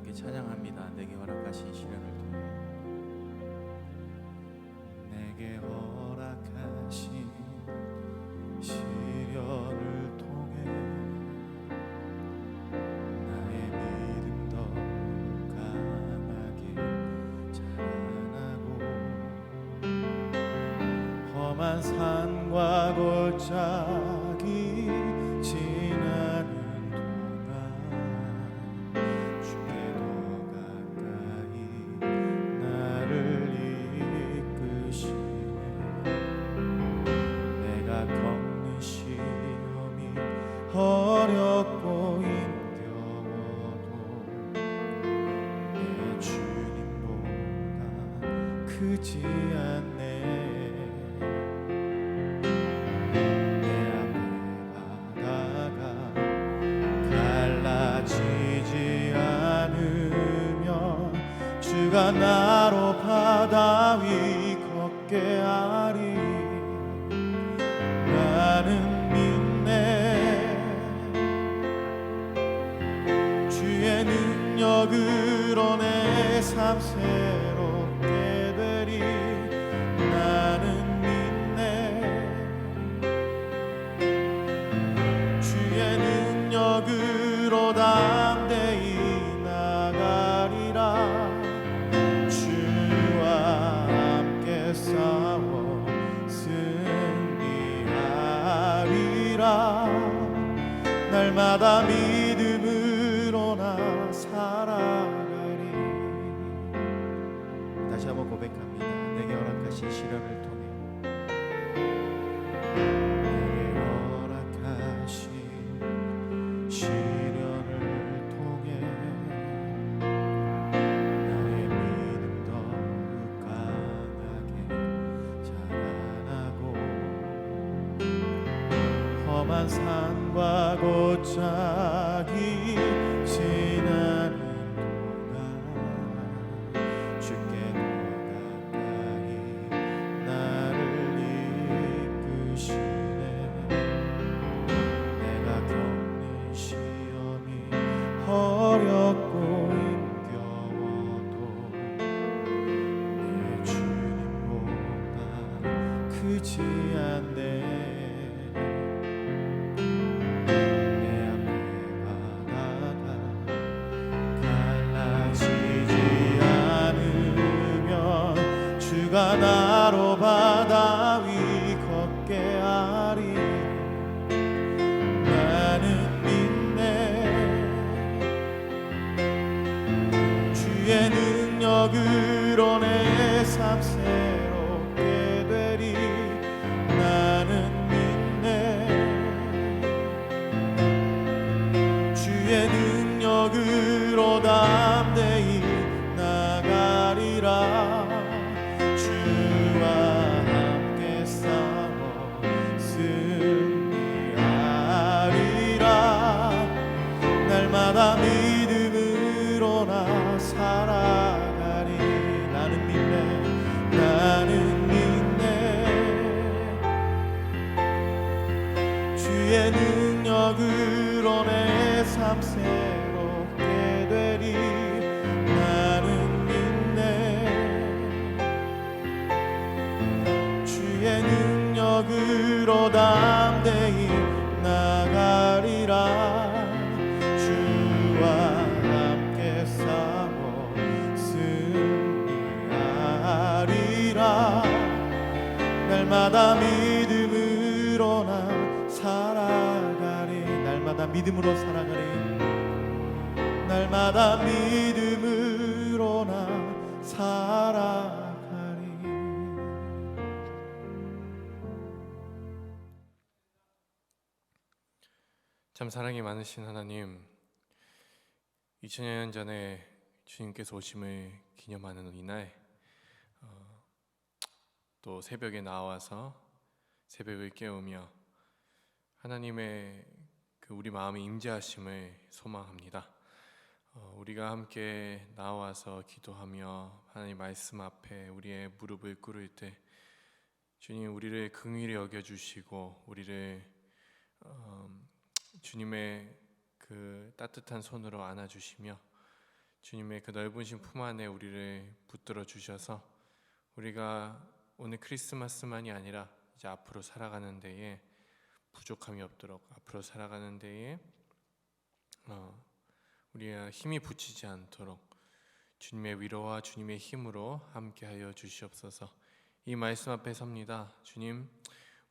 함께 찬양합니다. 내게 허락하신 시련을 통해. 내게 허락하신 시련을 통해 나의 믿음 더 강하게 자라나고 험한 산과 골짜기 지나는 동안 주께 더 가까이 나를 이끄시네. 내가 겪는 시험이 어렵고 힘겨워도 내 주님보다 크지 않네. 내 앞에 바다가 갈라지지 않으면 주가 나로 바다 위 걷게 하리. 나는 믿네. 주의 능력으로 내 삶 새롭게 되리. 나는 믿네. 주의 능력으로 담대히 나가리라. 주와 함께 싸워 승리하리라. 날마다 믿음으로 나 살아가리. 다시 한번 고백합니다. 내게 허락하신 시련을 통해 내게 허락하신 시련을 통해 나의 믿음 더욱 강하게 자라나고 험한 산과 골짜기 지나는 동안 주께 더 가까이 나를 이끄시네. 내가 겪는 시험이 어렵고 힘겨워도 내 주님보다 크지 않네. 내 앞에 바다가 갈라지지 않으면 주가 나로 바다 위 걷게 하리. 나는 믿네. 주의 능력으로 내 삶 새롭게 되리. 나는 믿네. 주의 능력으로 담대히 나가리라. 주와 함께 싸워 승리하리라. 날마다 믿음으로 나 살아가리. 나는 믿네. 나는 믿네. 주의 능력으로 내 삶 새롭게 되리. 나는 믿네. 주의 능력으로 담대히 나가리라. 주와 함께 싸워 승리하리라. 날마다 믿음으로 나 살아가리. 날마다 믿음으로 살아가리. 날마다 믿음으로 나 살아가리. 참 사랑이 많으신 하나님, 2000년 전에 주님께서 오심을 기념하는 이날, 또 새벽에 나와서 새벽을 깨우며 하나님의 우리 마음에 임재하심을 소망합니다. 우리가 함께 나와서 기도하며 하나님 말씀 앞에 우리의 무릎을 꿇을 때 주님 우리를 긍휼히 여겨주시고 우리를 주님의 그 따뜻한 손으로 안아주시며 주님의 그 넓으신 품 안에 우리를 붙들어 주셔서 우리가 오늘 크리스마스만이 아니라 이제 앞으로 살아가는 데에 부족함이 없도록, 앞으로 살아가는 데에 우리가 힘이 붙이지 않도록 주님의 위로와 주님의 힘으로 함께하여 주시옵소서. 이 말씀 앞에 섭니다. 주님,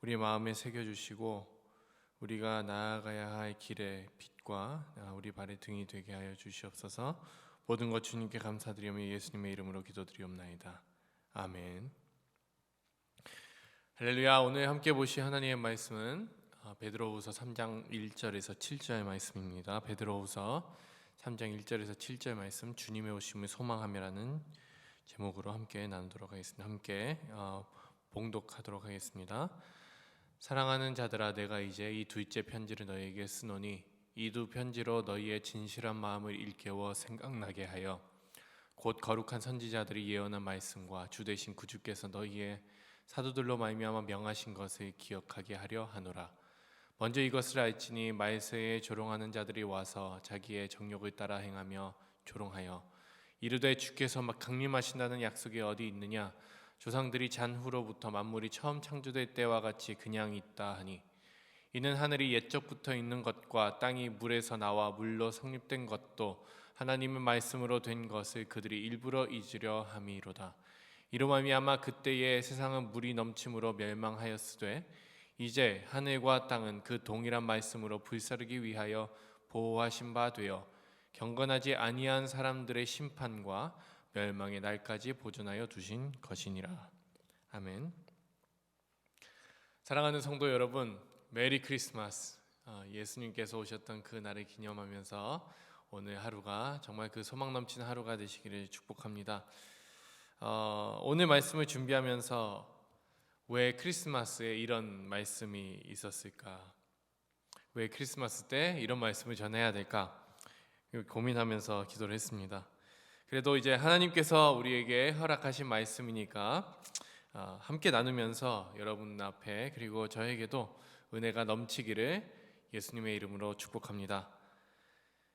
우리 마음에 새겨주시고 우리가 나아가야 할 길의 빛과 우리 발의 등이 되게 하여 주시옵소서. 모든 것 주님께 감사드리며 예수님의 이름으로 기도드리옵나이다. 아멘. 할렐루야. 오늘 함께 보실 하나님의 말씀은 베드로후서 3장 1절에서 7절 말씀입니다. 베드로후서 3장 1절에서 7절 말씀, 주님의 오심을 소망하며라는 제목으로 함께 나누도록 하겠습니다. 함께 봉독하도록 하겠습니다. 사랑하는 자들아, 내가 이제 이 둘째 편지를 너희에게 쓰노니 이 두 편지로 너희의 진실한 마음을 일깨워 생각나게 하여 곧 거룩한 선지자들이 예언한 말씀과 주 되신 구주께서 너희의 사도들로 말미암아 명하신 것을 기억하게 하려 하노라. 먼저 이것을 알지니 말세에 조롱하는 자들이 와서 자기의 정욕을 따라 행하며 조롱하여 이르되 주께서 막 강림하신다는 약속이 어디 있느냐? 조상들이 잔 후로부터 만물이 처음 창조될 때와 같이 그냥 있다 하니 이는 하늘이 옛적부터 있는 것과 땅이 물에서 나와 물로 성립된 것도 하나님의 말씀으로 된 것을 그들이 일부러 잊으려 함이로다. 이로 말미암아 그때에 세상은 물이 넘침으로 멸망하였으되 이제 하늘과 땅은 그 동일한 말씀으로 불사르기 위하여 보호하신 바 되어 경건하지 아니한 사람들의 심판과 멸망의 날까지 보존하여 두신 것이니라. 아멘. 사랑하는 성도 여러분, 메리 크리스마스. 예수님께서 오셨던 그 날을 기념하면서 오늘 하루가 정말 그 소망 넘치는 하루가 되시기를 축복합니다. 오늘 말씀을 준비하면서 왜 크리스마스에 이런 말씀이 있었을까? 왜 크리스마스 때 이런 말씀을 전해야 될까? 고민하면서 기도를 했습니다. 그래도 이제 하나님께서 우리에게 허락하신 말씀이니까 함께 나누면서 여러분 앞에 그리고 저에게도 은혜가 넘치기를 예수님의 이름으로 축복합니다.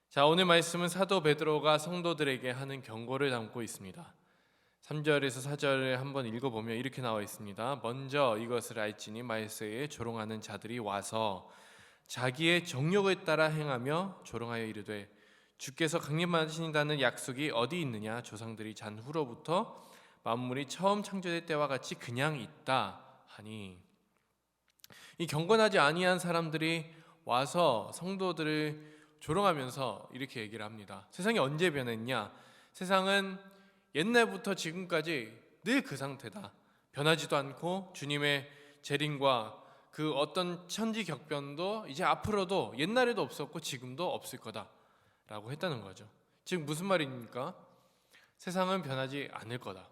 자, 오늘 말씀은 사도 베드로가 성도들에게 하는 경고를 담고 있습니다. 3절에서 4절을 한번 읽어보면 이렇게 나와 있습니다. 먼저 이것을 알지니 말세에 조롱하는 자들이 와서 자기의 정욕을 따라 행하며 조롱하여 이르되 주께서 강림하신다는 약속이 어디 있느냐? 조상들이 잔 후로부터 만물이 처음 창조될 때와 같이 그냥 있다 하니, 이 경건하지 아니한 사람들이 와서 성도들을 조롱하면서 이렇게 얘기를 합니다. 세상이 언제 변했냐? 세상은 옛날부터 지금까지 늘 그 상태다. 변하지도 않고 주님의 재림과 그 어떤 천지격변도 이제 앞으로도 옛날에도 없었고 지금도 없을 거다 라고 했다는 거죠. 즉 무슨 말입니까? 세상은 변하지 않을 거다.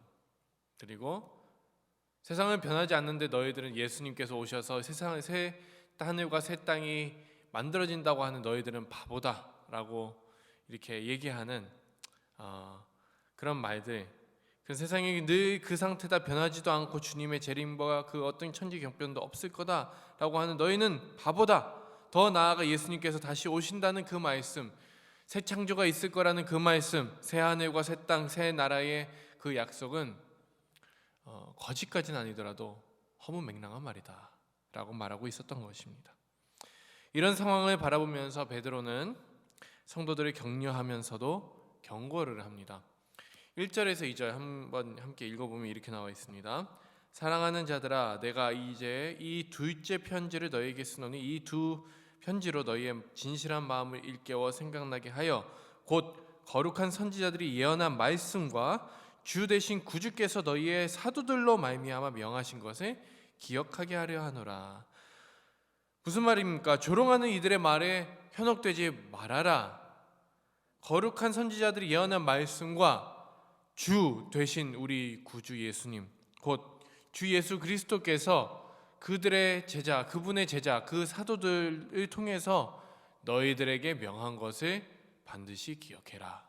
그리고 세상은 변하지 않는데 너희들은 예수님께서 오셔서 세상의 새 하늘과 새 땅이 만들어진다고 하는 너희들은 바보다 라고 이렇게 얘기하는 그런 말들, 그 세상이 늘 그 상태다, 변하지도 않고 주님의 재림과 그 어떤 천지경변도 없을 거다 라고 하는 너희는 바보다. 더 나아가 예수님께서 다시 오신다는 그 말씀, 새 창조가 있을 거라는 그 말씀, 새 하늘과 새 땅, 새 나라의 그 약속은 거짓까지는 아니더라도 허무맹랑한 말이다 라고 말하고 있었던 것입니다. 이런 상황을 바라보면서 베드로는 성도들을 격려하면서도 경고를 합니다. 1절에서 2절 한번 함께 읽어보면 이렇게 나와 있습니다. 사랑하는 자들아, 내가 이제 이 둘째 편지를 너희에게 쓰노니 이 두 편지로 너희의 진실한 마음을 일깨워 생각나게 하여 곧 거룩한 선지자들이 예언한 말씀과 주 되신 구주께서 너희의 사도들로 말미암아 명하신 것을 기억하게 하려 하노라. 무슨 말입니까? 조롱하는 이들의 말에 현혹되지 말아라. 거룩한 선지자들이 예언한 말씀과 주 되신 우리 구주 예수님, 곧 주 예수 그리스도께서 그들의 제자, 그분의 제자, 그 사도들을 통해서 너희들에게 명한 것을 반드시 기억해라,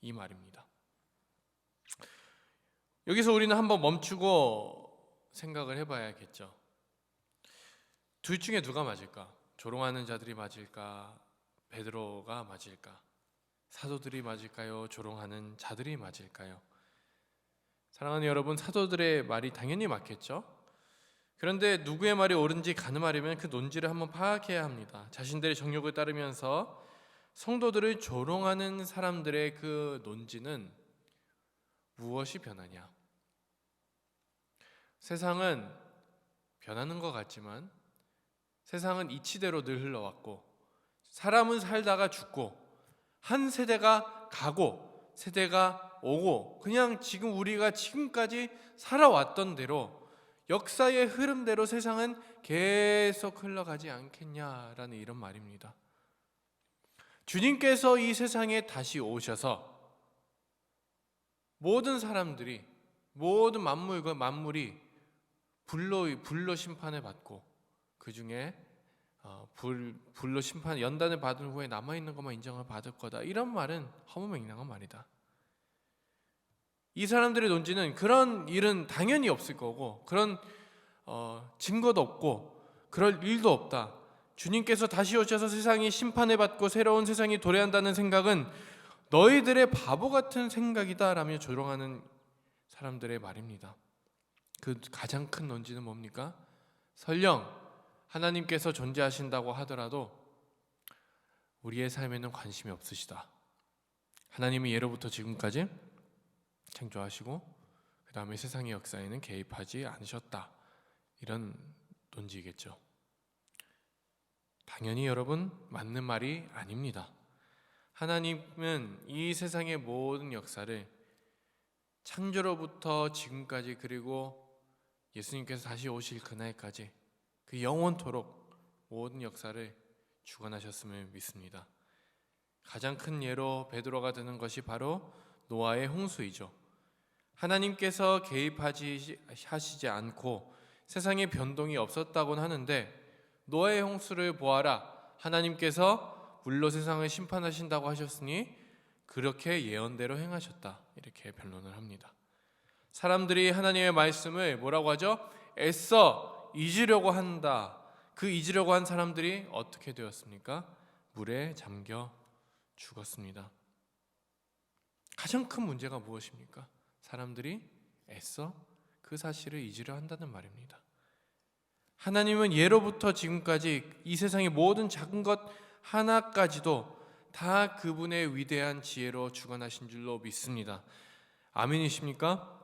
이 말입니다. 여기서 우리는 한번 멈추고 생각을 해봐야겠죠. 둘 중에 누가 맞을까? 조롱하는 자들이 맞을까? 베드로가 맞을까? 사도들이 맞을까요? 조롱하는 자들이 맞을까요? 사랑하는 여러분, 사도들의 말이 당연히 맞겠죠? 그런데 누구의 말이 옳은지 가늠하려면 그 논지를 한번 파악해야 합니다. 자신들의 정욕을 따르면서 성도들을 조롱하는 사람들의 그 논지는 무엇이 변하냐? 세상은 변하는 것 같지만 세상은 이치대로 늘 흘러왔고, 사람은 살다가 죽고, 한 세대가 가고 세대가 오고, 그냥 지금 우리가 지금까지 살아왔던 대로 역사의 흐름대로 세상은 계속 흘러가지 않겠냐라는 이런 말입니다. 주님께서 이 세상에 다시 오셔서 모든 사람들이, 모든 만물과 만물이 불로 심판을 받고, 그 중에 불로 심판 연단을 받은 후에 남아있는 것만 인정을 받을 거다, 이런 말은 허무맹랑한 말이다. 이 사람들의 논지는 그런 일은 당연히 없을 거고, 그런 증거도 없고 그럴 일도 없다. 주님께서 다시 오셔서 세상이 심판을 받고 새로운 세상이 도래한다는 생각은 너희들의 바보 같은 생각이다 라며 조롱하는 사람들의 말입니다. 그 가장 큰 논지는 뭡니까? 설령 하나님께서 존재하신다고 하더라도 우리의 삶에는 관심이 없으시다. 하나님이 예로부터 지금까지 창조하시고 그 다음에 세상의 역사에는 개입하지 않으셨다, 이런 논지이겠죠. 당연히 여러분, 맞는 말이 아닙니다. 하나님은 이 세상의 모든 역사를 창조로부터 지금까지, 그리고 예수님께서 다시 오실 그날까지, 그 영원토록 모든 역사를 주관하셨음을 믿습니다. 가장 큰 예로 베드로가 드는 것이 바로 노아의 홍수이죠. 하나님께서 개입하시지 않고 세상에 변동이 없었다고는 하는데, 노아의 홍수를 보아라, 하나님께서 물로 세상을 심판하신다고 하셨으니 그렇게 예언대로 행하셨다, 이렇게 변론을 합니다. 사람들이 하나님의 말씀을 뭐라고 하죠? 애써 잊으려고 한다. 그 잊으려고 한 사람들이 어떻게 되었습니까? 물에 잠겨 죽었습니다. 가장 큰 문제가 무엇입니까? 사람들이 애써 그 사실을 잊으려 한다는 말입니다. 하나님은 예로부터 지금까지 이 세상의 모든 작은 것 하나까지도 다 그분의 위대한 지혜로 주관하신 줄로 믿습니다. 아멘이십니까?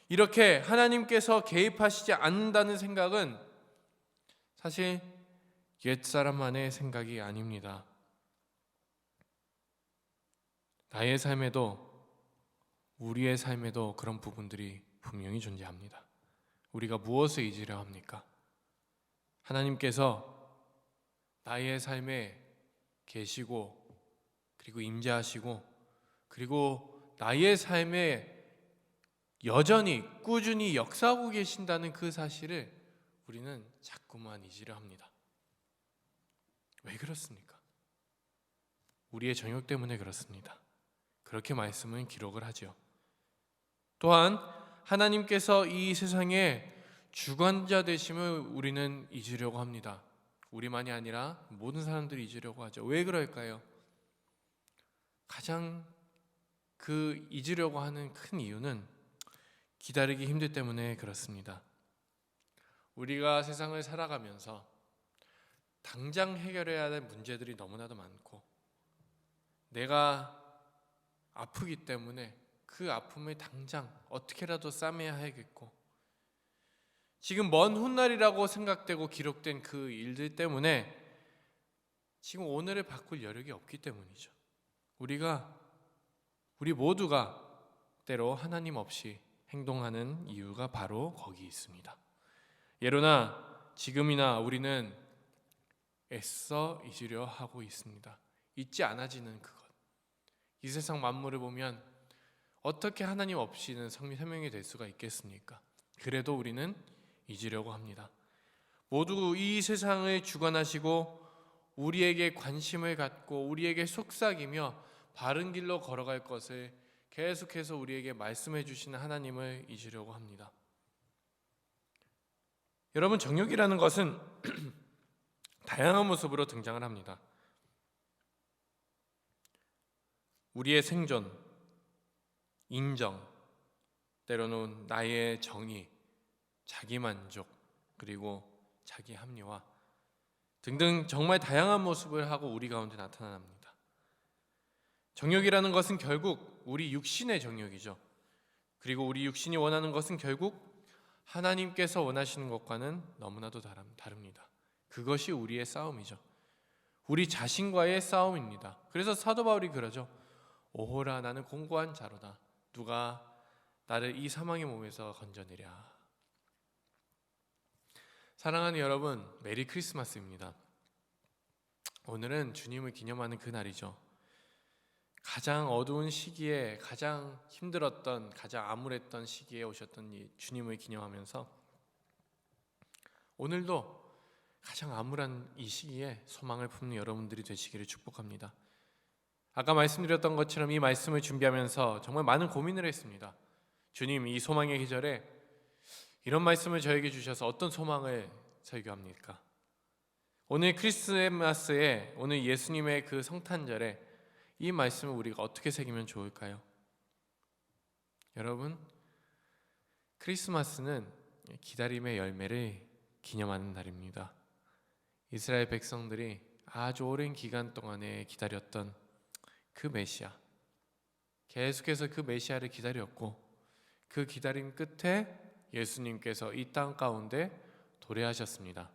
이렇게 하나님께서 개입하시지 않는다는 생각은 사실 옛사람만의 생각이 아닙니다. 나의 삶에도, 우리의 삶에도 그런 부분들이 분명히 존재합니다. 우리가 무엇을 잊으려 합니까? 하나님께서 나의 삶에 계시고, 그리고 임재하시고, 그리고 나의 삶에 여전히 꾸준히 역사하고 계신다는 그 사실을 우리는 자꾸만 잊으려 합니다. 왜 그렇습니까? 우리의 정욕 때문에 그렇습니다. 그렇게 말씀은 기록을 하죠. 또한 하나님께서 이 세상의 주관자 되심을 우리는 잊으려고 합니다. 우리만이 아니라 모든 사람들이 잊으려고 하죠. 왜 그럴까요? 가장 그 잊으려고 하는 큰 이유는 기다리기 힘들 때문에 그렇습니다. 우리가 세상을 살아가면서 당장 해결해야 될 문제들이 너무나도 많고, 내가 아프기 때문에 그 아픔을 당장 어떻게라도 싸매야 하겠고, 지금 먼 훗날이라고 생각되고 기록된 그 일들 때문에 지금 오늘을 바꿀 여력이 없기 때문이죠. 우리 모두가 때로 하나님 없이 행동하는 이유가 바로 거기 있습니다. 예로나 지금이나 우리는 애써 잊으려 하고 있습니다. 잊지 않아지는 그것. 이 세상 만물을 보면 어떻게 하나님 없이는 생명이 될 수가 있겠습니까? 그래도 우리는 잊으려고 합니다. 모두 이 세상을 주관하시고 우리에게 관심을 갖고 우리에게 속삭이며 바른 길로 걸어갈 것을 계속해서 우리에게 말씀해 주시는 하나님을 잊으려고 합니다. 여러분, 정욕이라는 것은 다양한 모습으로 등장을 합니다. 우리의 생존, 인정, 때로는 나의 정의, 자기 만족, 그리고 자기 합리화 등등 정말 다양한 모습을 하고 우리 가운데 나타납니다. 정욕이라는 것은 결국 우리 육신의 정욕이죠. 그리고 우리 육신이 원하는 것은 결국 하나님께서 원하시는 것과는 너무나도 다릅니다. 그것이 우리의 싸움이죠. 우리 자신과의 싸움입니다. 그래서 사도 바울이 그러죠. 오호라, 나는 공고한 자로다. 누가 나를 이 사망의 몸에서 건져내랴. 사랑하는 여러분, 메리 크리스마스입니다. 오늘은 주님을 기념하는 그날이죠. 가장 어두운 시기에, 가장 힘들었던, 가장 암울했던 시기에 오셨던 이 주님을 기념하면서 오늘도 가장 암울한 이 시기에 소망을 품는 여러분들이 되시기를 축복합니다. 아까 말씀드렸던 것처럼 이 말씀을 준비하면서 정말 많은 고민을 했습니다. 주님, 이 소망의 계절에 이런 말씀을 저에게 주셔서 어떤 소망을 설교합니까? 오늘 크리스마스에, 오늘 예수님의 그 성탄절에 이 말씀을 우리가 어떻게 새기면 좋을까요? 여러분, 크리스마스는 기다림의 열매를 기념하는 날입니다. 이스라엘 백성들이 아주 오랜 기간 동안에 기다렸던 그 메시아, 계속해서 그 메시아를 기다렸고 그 기다림 끝에 예수님께서 이 땅 가운데 도래하셨습니다.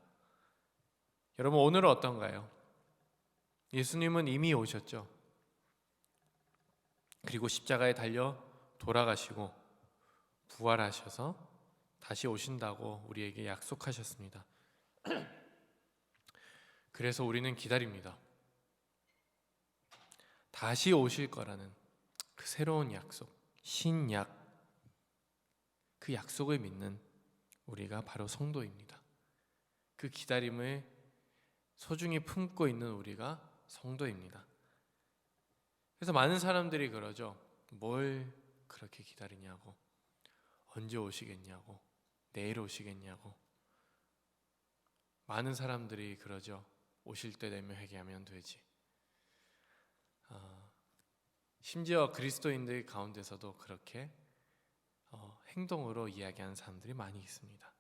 여러분, 오늘은 어떤가요? 예수님은 이미 오셨죠. 그리고 십자가에 달려 돌아가시고 부활하셔서 다시 오신다고 우리에게 약속하셨습니다. 그래서 우리는 기다립니다. 다시 오실 거라는 그 새로운 약속, 신약, 그 약속을 믿는 우리가 바로 성도입니다. 그 기다림을 소중히 품고 있는 우리가 성도입니다. 그래서 많은 사람들이 그러죠. 뭘 그렇게 기다리냐고, 언제 오시겠냐고, 내일 오시겠냐고. 많은 사람들이 그러죠. 오실 때 되면 회개하면 되지. 심지어 그리스도인들 가운데서도 그렇게 행동으로 이야기하는 사람들이 많이 있습니다.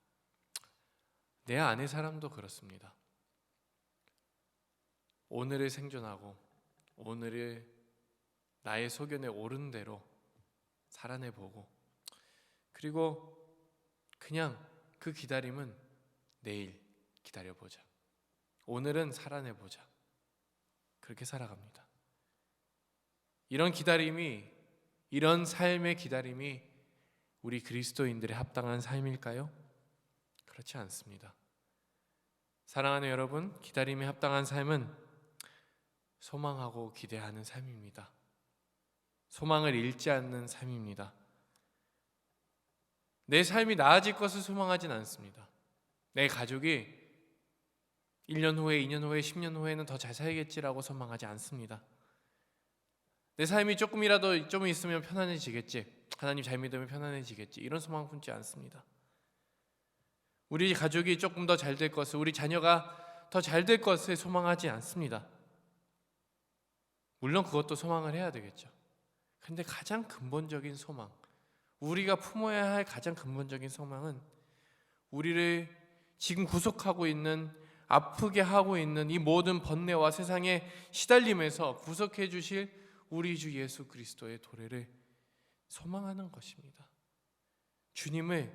내 아내 사람도 그렇습니다. 오늘을 생존하고 오늘을 나의 소견에 옳은 대로 살아내보고, 그리고 그냥 그 기다림은 내일 기다려보자, 오늘은 살아내보자, 그렇게 살아갑니다. 이런 기다림이, 이런 삶의 기다림이 우리 그리스도인들의 합당한 삶일까요? 그렇지 않습니다. 사랑하는 여러분, 기다림에 합당한 삶은 소망하고 기대하는 삶입니다. 소망을 잃지 않는 삶입니다. 내 삶이 나아질 것을 소망하진 않습니다. 내 가족이 1년 후에, 2년 후에, 10년 후에는 더 잘 살겠지라고 소망하지 않습니다. 내 삶이 조금이라도 좀 있으면 편안해지겠지, 하나님 잘 믿으면 편안해지겠지, 이런 소망 품지 않습니다. 우리 가족이 조금 더 잘 될 것을, 우리 자녀가 더 잘 될 것을 소망하지 않습니다. 물론 그것도 소망을 해야 되겠죠. 근데 가장 근본적인 소망, 우리가 품어야 할 가장 근본적인 소망은 우리를 지금 구속하고 있는, 아프게 하고 있는 이 모든 번뇌와 세상의 시달림에서 구속해 주실 우리 주 예수 그리스도의 도래를 소망하는 것입니다. 주님을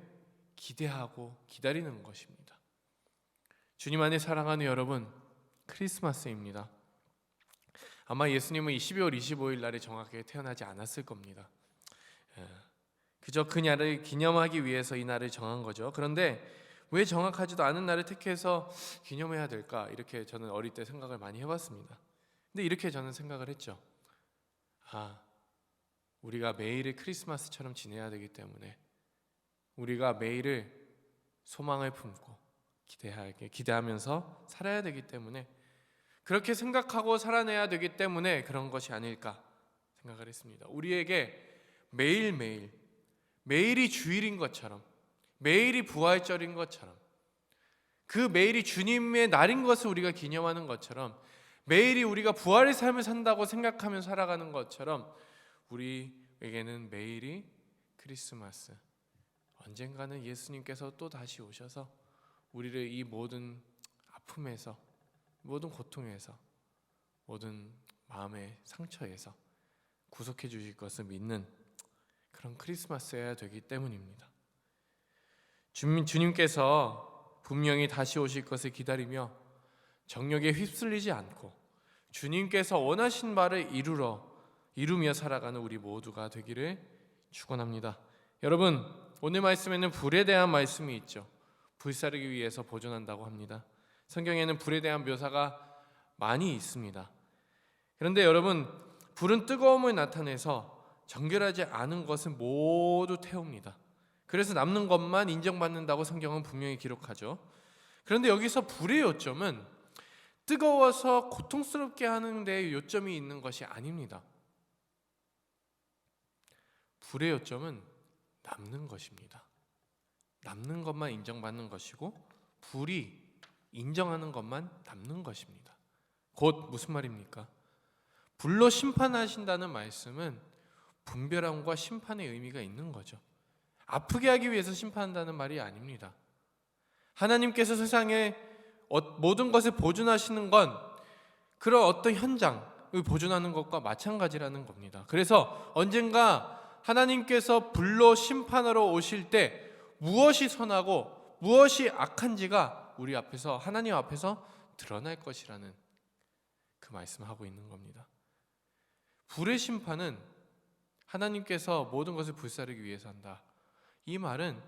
기대하고 기다리는 것입니다. 주님 안에 사랑하는 여러분, 크리스마스입니다. 아마 예수님은 12월 25일 날에 정확하게 태어나지 않았을 겁니다. 그저 그 날을 기념하기 위해서 이 날을 정한 거죠. 그런데 왜 정확하지도 않은 날을 택해서 기념해야 될까? 이렇게 저는 어릴 때 생각을 많이 해봤습니다. 근데 이렇게 저는 생각을 했죠. 우리가 매일을 크리스마스처럼 지내야 되기 때문에, 우리가 매일을 소망을 품고 기대하면서 살아야 되기 때문에, 그렇게 생각하고 살아내야 되기 때문에 그런 것이 아닐까 생각을 했습니다. 우리에게 매일이 주일인 것처럼, 매일이 부활절인 것처럼, 그 매일이 주님의 날인 것을 우리가 기념하는 것처럼, 매일이 우리가 부활의 삶을 산다고 생각하며 살아가는 것처럼 우리에게는 매일이 크리스마스, 언젠가는 예수님께서 또 다시 오셔서 우리를 이 모든 아픔에서, 모든 고통에서, 모든 마음의 상처에서 구속해 주실 것을 믿는 그런 크리스마스여야 되기 때문입니다. 주님께서 분명히 다시 오실 것을 기다리며 정욕에 휩쓸리지 않고 주님께서 원하신 바를 이루며 살아가는 우리 모두가 되기를 축원합니다. 여러분, 오늘 말씀에는 불에 대한 말씀이 있죠. 불사르기 위해서 보존한다고 합니다. 성경에는 불에 대한 묘사가 많이 있습니다. 그런데 여러분, 불은 뜨거움을 나타내서 정결하지 않은 것은 모두 태웁니다. 그래서 남는 것만 인정받는다고 성경은 분명히 기록하죠. 그런데 여기서 불의 요점은 뜨거워서 고통스럽게 하는 데 요점이 있는 것이 아닙니다. 불의 요점은 남는 것입니다. 남는 것만 인정받는 것이고 불이 인정하는 것만 남는 것입니다. 곧 무슨 말입니까? 불로 심판하신다는 말씀은 분별함과 심판의 의미가 있는 거죠. 아프게 하기 위해서 심판한다는 말이 아닙니다. 하나님께서 세상에 모든 것을 보존하시는 건 그런 어떤 현장을 보존하는 것과 마찬가지라는 겁니다. 그래서 언젠가 하나님께서 불로 심판하러 오실 때 무엇이 선하고 무엇이 악한지가 우리 앞에서, 하나님 앞에서 드러날 것이라는 그 말씀을 하고 있는 겁니다. 불의 심판은 하나님께서 모든 것을 불사르기 위해서 한다. 이 말은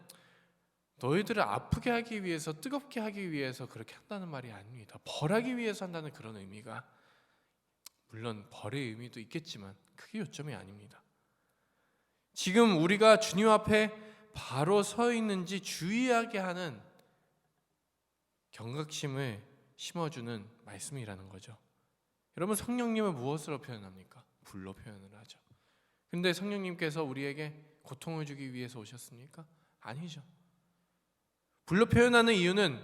너희들을 아프게 하기 위해서, 뜨겁게 하기 위해서 그렇게 한다는 말이 아닙니다. 벌하기 위해서 한다는 그런 의미가, 물론 벌의 의미도 있겠지만 그게 요점이 아닙니다. 지금 우리가 주님 앞에 바로 서 있는지 주의하게 하는 경각심을 심어주는 말씀이라는 거죠. 여러분, 성령님을 무엇으로 표현합니까? 불로 표현을 하죠. 근데 성령님께서 우리에게 고통을 주기 위해서 오셨습니까? 아니죠. 불로 표현하는 이유는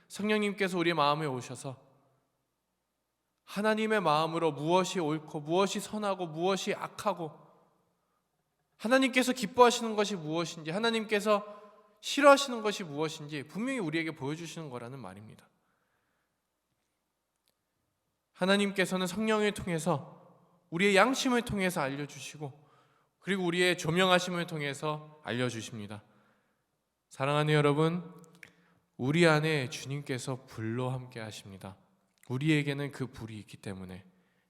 성령님께서 우리의 마음에 오셔서 하나님의 마음으로 무엇이 옳고 무엇이 선하고 무엇이 악하고 하나님께서 기뻐하시는 것이 무엇인지, 하나님께서 싫어하시는 것이 무엇인지 분명히 우리에게 보여주시는 거라는 말입니다. 하나님께서는 성령을 통해서 우리의 양심을 통해서 알려주시고 그리고 우리의 조명하심을 통해서 알려주십니다. 사랑하는 여러분, 우리 안에 주님께서 불로 함께 하십니다. 우리에게는 그 불이 있기 때문에,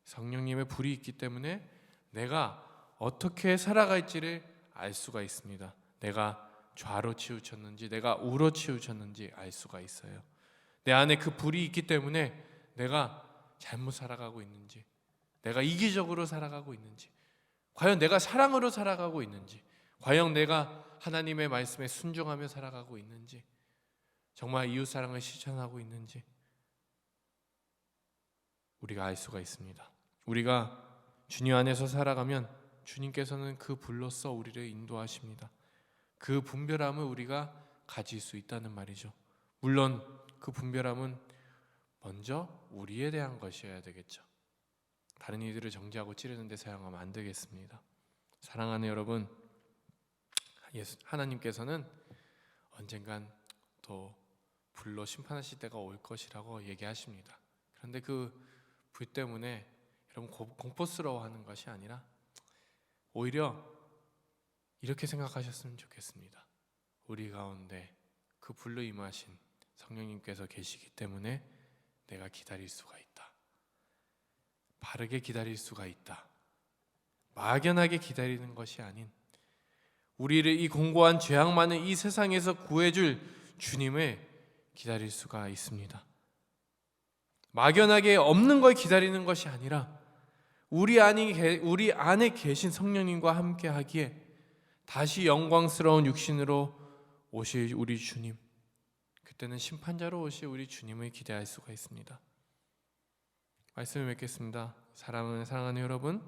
성령님의 불이 있기 때문에 내가 어떻게 살아갈지를 알 수가 있습니다. 내가 좌로 치우쳤는지 내가 우로 치우쳤는지 알 수가 있어요. 내 안에 그 불이 있기 때문에 내가 잘못 살아가고 있는지, 내가 이기적으로 살아가고 있는지, 과연 내가 사랑으로 살아가고 있는지, 과연 내가 하나님의 말씀에 순종하며 살아가고 있는지, 정말 이웃사랑을 실천하고 있는지 우리가 알 수가 있습니다. 우리가 주님 안에서 살아가면 주님께서는 그 불로써 우리를 인도하십니다. 그 분별함을 우리가 가질 수 있다는 말이죠. 물론 그 분별함은 먼저 우리에 대한 것이어야 되겠죠. 다른 이들을 정죄하고 찌르는 데 사용하면 안 되겠습니다. 사랑하는 여러분, 하나님께서는 언젠간 또 불로 심판하실 때가 올 것이라고 얘기하십니다. 그런데 그 불 때문에 여러분 공포스러워하는 것이 아니라 오히려 이렇게 생각하셨으면 좋겠습니다. 우리 가운데 그 불로 임하신 성령님께서 계시기 때문에 내가 기다릴 수가 있다. 바르게 기다릴 수가 있다. 막연하게 기다리는 것이 아닌 우리를 이 공고한 죄악 많은 이 세상에서 구해줄 주님을 기다릴 수가 있습니다. 막연하게 없는 걸 기다리는 것이 아니라 우리 안에 계신 성령님과 함께 하기에 다시 영광스러운 육신으로 오실 우리 주님, 그때는 심판자로 오실 우리 주님을 기대할 수가 있습니다. 말씀을 맺겠습니다. 사랑하는 여러분,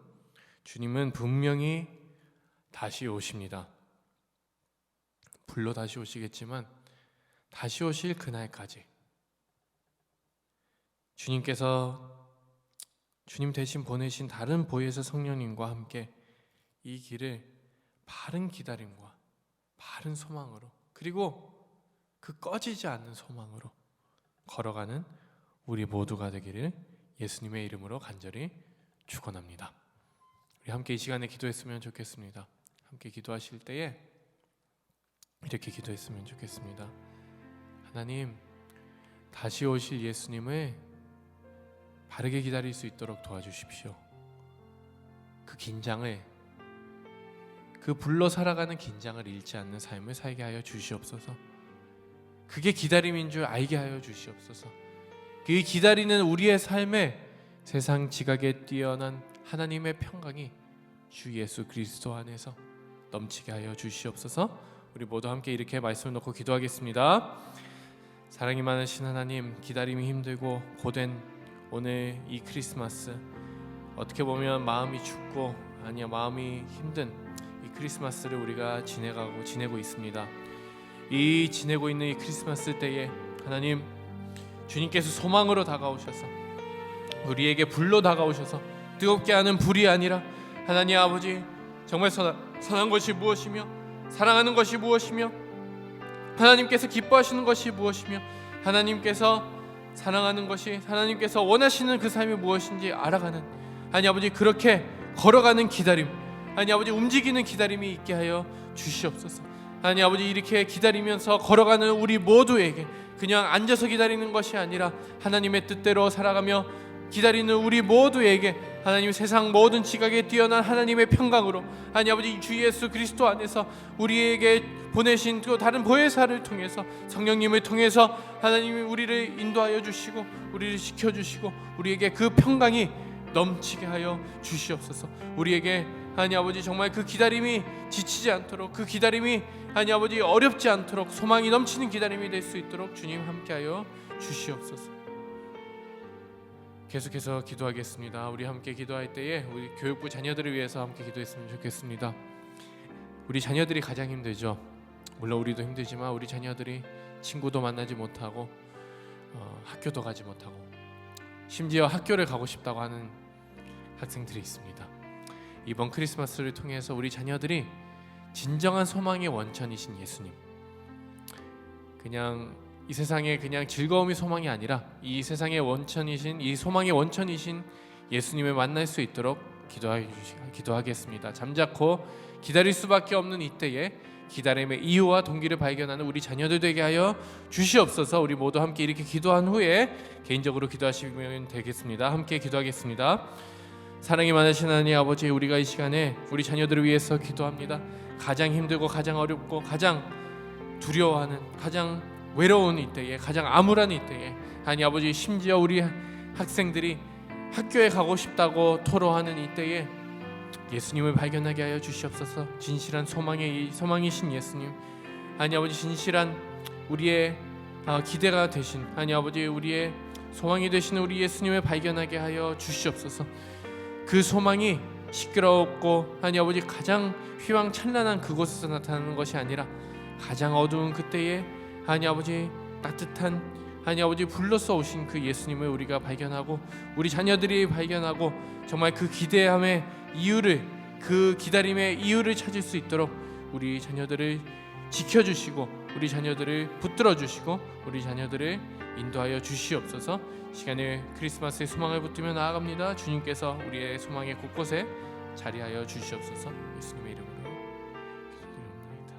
주님은 분명히 다시 오십니다. 불로 다시 오시겠지만 다시 오실 그날까지 주님께서 주님 대신 보내신 다른 보혜사 성령님과 함께 이 길을 바른 기다림과 바른 소망으로, 그리고 그 꺼지지 않는 소망으로 걸어가는 우리 모두가 되기를 예수님의 이름으로 간절히 축원합니다. 우리 함께 이 시간에 기도했으면 좋겠습니다. 함께 기도하실 때에 이렇게 기도했으면 좋겠습니다. 하나님, 다시 오실 예수님을 바르게 기다릴 수 있도록 도와주십시오. 그 긴장을, 그 불러 살아가는 긴장을 잃지 않는 삶을 살게 하여 주시옵소서. 그게 기다림인 줄 알게 하여 주시옵소서. 그 기다리는 우리의 삶에 세상 지각에 뛰어난 하나님의 평강이 주 예수 그리스도 안에서 넘치게 하여 주시옵소서. 우리 모두 함께 이렇게 말씀을 놓고 기도하겠습니다. 사랑이 많으신 하나님, 기다림이 힘들고 고된 오늘 이 크리스마스, 어떻게 보면 마음이 춥고 마음이 힘든 이 크리스마스를 우리가 지내고 있습니다. 이 지내고 있는 이 크리스마스 때에 하나님, 주님께서 소망으로 다가오셔서 우리에게 불로 다가오셔서 뜨겁게 하는 불이 아니라 하나님 아버지, 정말 선한 것이 무엇이며 사랑하는 것이 무엇이며 하나님께서 기뻐하시는 것이 무엇이며 하나님께서 사랑하는 것이, 하나님께서 원하시는 그 삶이 무엇인지 알아가는 하나님 아버지, 그렇게 걸어가는 기다림, 하나님 아버지, 움직이는 기다림이 있게 하여 주시옵소서. 하나님 아버지, 이렇게 기다리면서 걸어가는 우리 모두에게 그냥 앉아서 기다리는 것이 아니라 하나님의 뜻대로 살아가며 기다리는 우리 모두에게 하나님, 세상 모든 지각에 뛰어난 하나님의 평강으로 하나님 아버지, 주 예수 그리스도 안에서 우리에게 보내신 또 다른 보혜사를 통해서, 성령님을 통해서 하나님이 우리를 인도하여 주시고 우리를 지켜주시고 우리에게 그 평강이 넘치게 하여 주시옵소서. 우리에게 하나님 아버지, 정말 그 기다림이 지치지 않도록, 그 기다림이 하나님 아버지 어렵지 않도록 소망이 넘치는 기다림이 될 수 있도록 주님 함께하여 주시옵소서. 계속해서 기도하겠습니다. 우리 함께 기도할 때에 우리 교육부 자녀들을 위해서 함께 기도했으면 좋겠습니다. 우리 자녀들이 가장 힘들죠. 물론 우리도 힘들지만 우리 자녀들이 친구도 만나지 못하고 학교도 가지 못하고 심지어 학교를 가고 싶다고 하는 학생들이 있습니다. 이번 크리스마스를 통해서 우리 자녀들이 진정한 소망의 원천이신 예수님, 그냥 이 세상에 그냥 즐거움이 소망이 아니라 이 세상의 원천이신, 이 소망의 원천이신 예수님을 만날 수 있도록 기도하겠습니다. 잠자코 기다릴 수밖에 없는 이때에 기다림의 이유와 동기를 발견하는 우리 자녀들 되게 하여 주시옵소서. 우리 모두 함께 이렇게 기도한 후에 개인적으로 기도하시면 되겠습니다. 함께 기도하겠습니다. 사랑이 많으신 하나님 아버지, 우리가 이 시간에 우리 자녀들을 위해서 기도합니다. 가장 힘들고 가장 어렵고 가장 두려워하는, 가장 외로운 이때에, 가장 암울한 이때에 하나님 아버지, 심지어 우리 학생들이 학교에 가고 싶다고 토로하는 이때에 예수님을 발견하게 하여 주시옵소서. 진실한 소망이신 예수님, 하나님 아버지, 진실한 우리의 기대가 되신 하나님 아버지, 우리의 소망이 되시는 우리 예수님을 발견하게 하여 주시옵소서. 그 소망이 시끄럽고 하나님 아버지 가장 휘황찬란한 그곳에서 나타나는 것이 아니라 가장 어두운 그때에 하나님 아버지 따뜻한 하나님 아버지 불러서 오신 그 예수님을 우리가 발견하고 우리 자녀들이 발견하고 정말 그 기대함의 이유를, 그 기다림의 이유를 찾을 수 있도록 우리 자녀들을 지켜주시고 우리 자녀들을 붙들어 주시고 우리 자녀들을 인도하여 주시옵소서. 시간에 크리스마스의 소망을 붙들며 나아갑니다. 주님께서 우리의 소망의 곳곳에 자리하여 주시옵소서. 예수님의 이름으로 기도드립니다.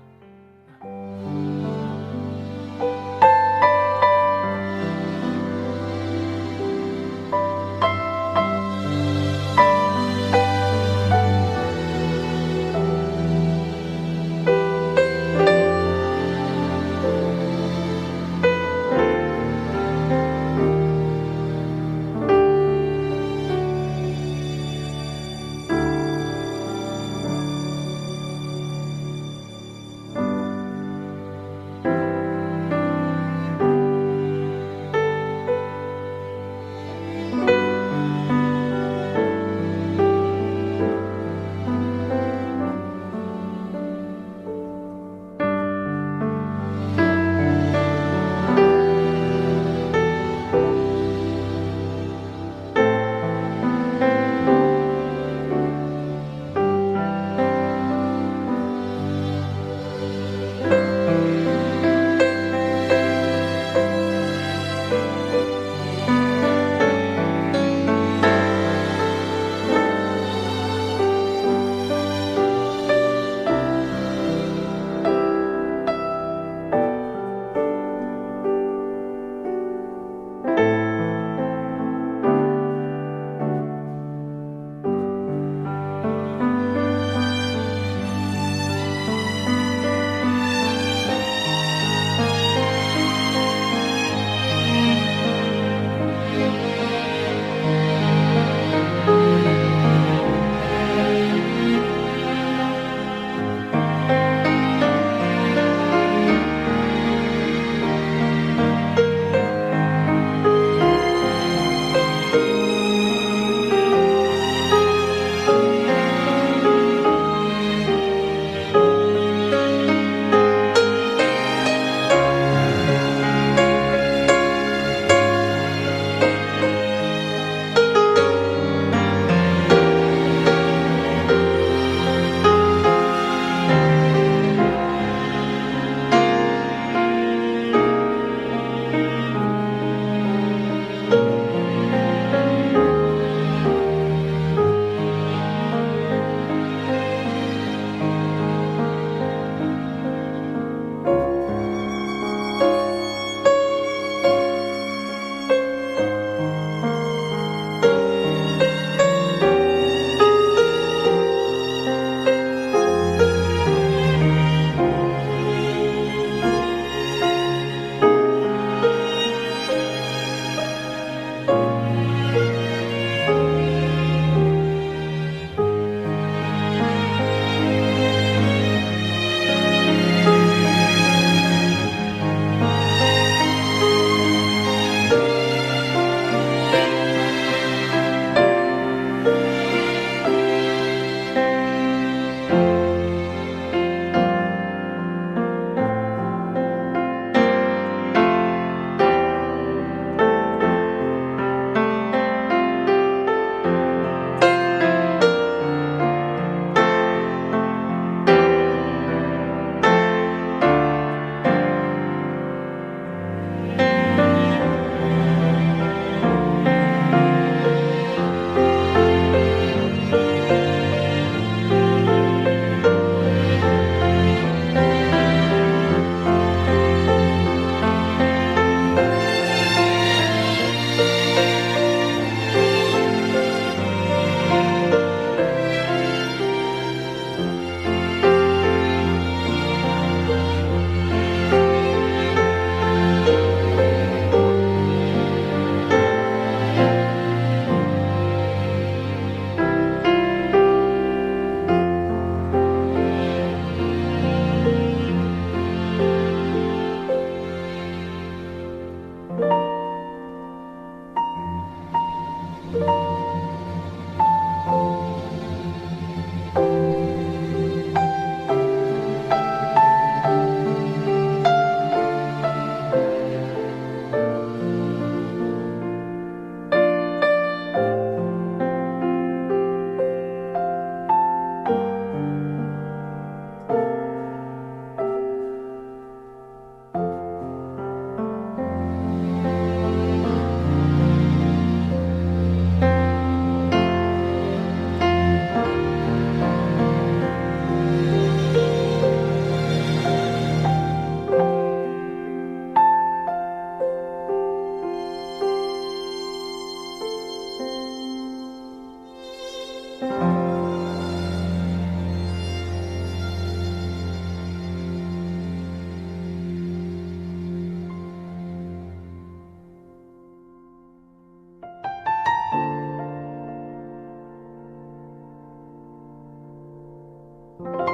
주